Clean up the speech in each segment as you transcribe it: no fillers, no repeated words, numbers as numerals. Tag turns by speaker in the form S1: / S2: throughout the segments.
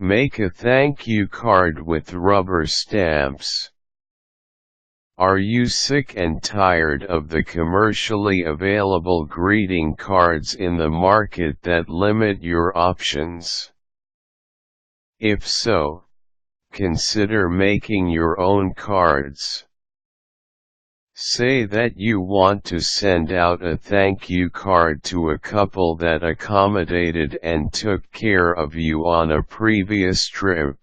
S1: Make a thank you card with rubber stamps. Are you sick and tired of the commercially available greeting cards in the market that limit your options? If so, consider making your own cards. Say that you want to send out a thank you card to a couple that accommodated and took care of you on a previous trip.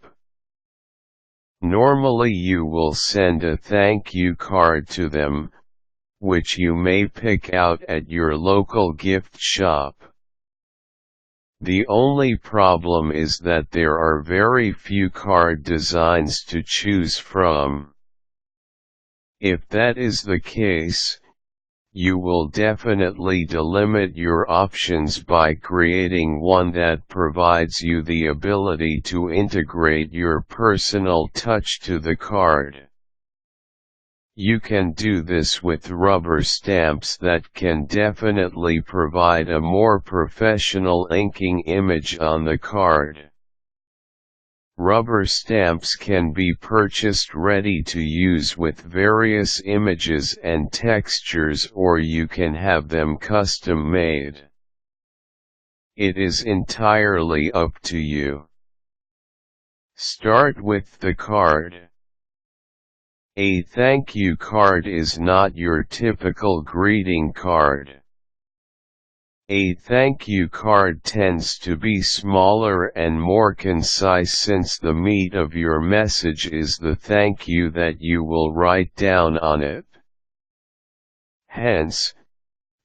S1: Normally you will send a thank you card to them, which you may pick out at your local gift shop. The only problem is that there are very few card designs to choose from. If that is the case, you will definitely delimit your options by creating one that provides you the ability to integrate your personal touch to the card. You can do this with rubber stamps that can definitely provide a more professional inking image on the card. Rubber stamps can be purchased ready to use with various images and textures, or you can have them custom made. It is entirely up to you. Start with the card. A thank you card is not your typical greeting card. A thank you card tends to be smaller and more concise since the meat of your message is the thank you that you will write down on it. Hence,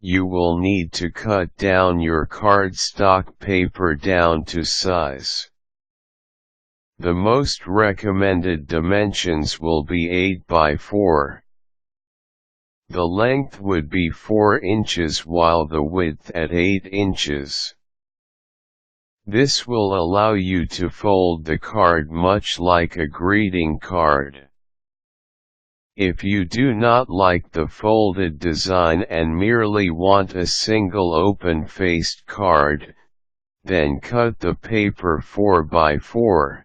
S1: you will need to cut down your cardstock paper down to size. The most recommended dimensions will be 8 by 4. The length would be 4 inches while the width at 8 inches. This will allow you to fold the card much like a greeting card. If you do not like the folded design and merely want a single open-faced card, then cut the paper 4 by 4.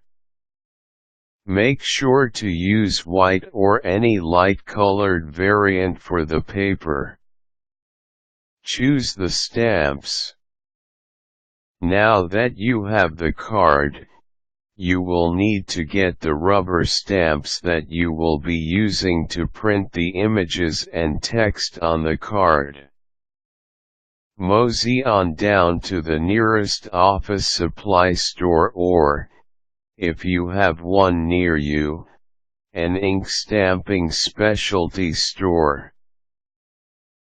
S1: Make sure to use white or any light-colored variant for the paper. Choose the stamps. Now that you have the card, you will need to get the rubber stamps that you will be using to print the images and text on the card. Mosey on down to the nearest office supply store or, if you have one near you, an ink stamping specialty store.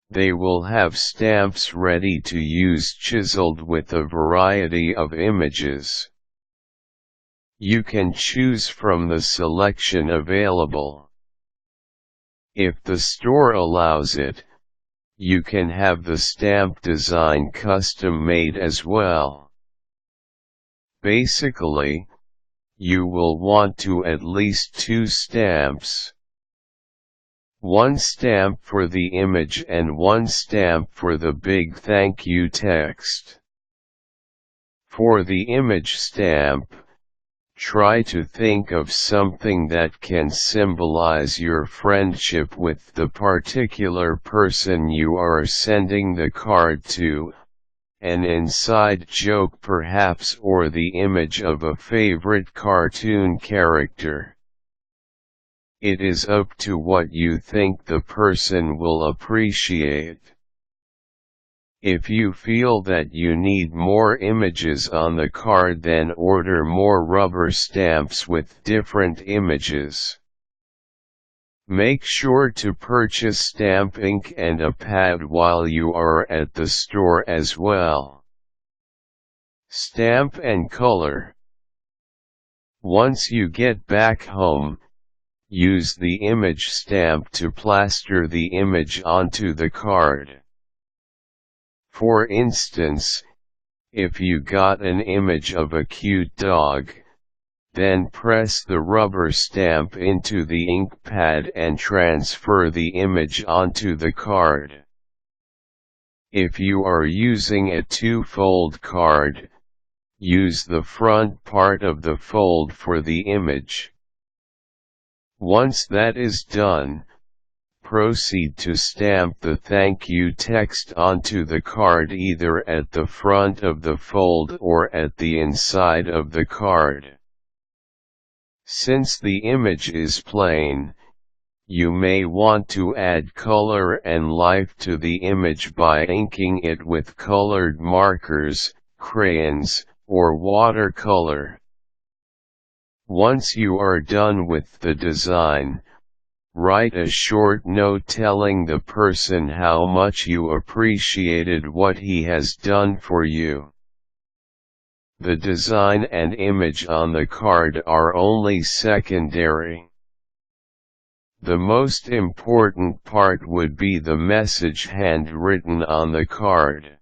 S1: They will have stamps ready to use chiseled with a variety of images. You can choose from the selection available. If the store allows it, you can have the stamp design custom made as well. Basically, you will want to at least 2 stamps. One stamp for the image and one stamp for the big thank you text. For the image stamp, try to think of something that can symbolize your friendship with the particular person you are sending the card to, an inside joke perhaps, or the image of a favorite cartoon character. It is up to what you think the person will appreciate. If you feel that you need more images on the card, then order more rubber stamps with different images. Make sure to purchase stamp ink and a pad while you are at the store as well. Stamp and color. Once you get back home, use the image stamp to plaster the image onto the card. For instance, if you got an image of a cute dog, then press the rubber stamp into the ink pad and transfer the image onto the card. If you are using a 2-fold card, use the front part of the fold for the image. Once that is done, proceed to stamp the thank you text onto the card either at the front of the fold or at the inside of the card. Since the image is plain, you may want to add color and life to the image by inking it with colored markers, crayons, or watercolor. Once you are done with the design, write a short note telling the person how much you appreciated what he has done for you. The design and image on the card are only secondary. The most important part would be the message handwritten on the card.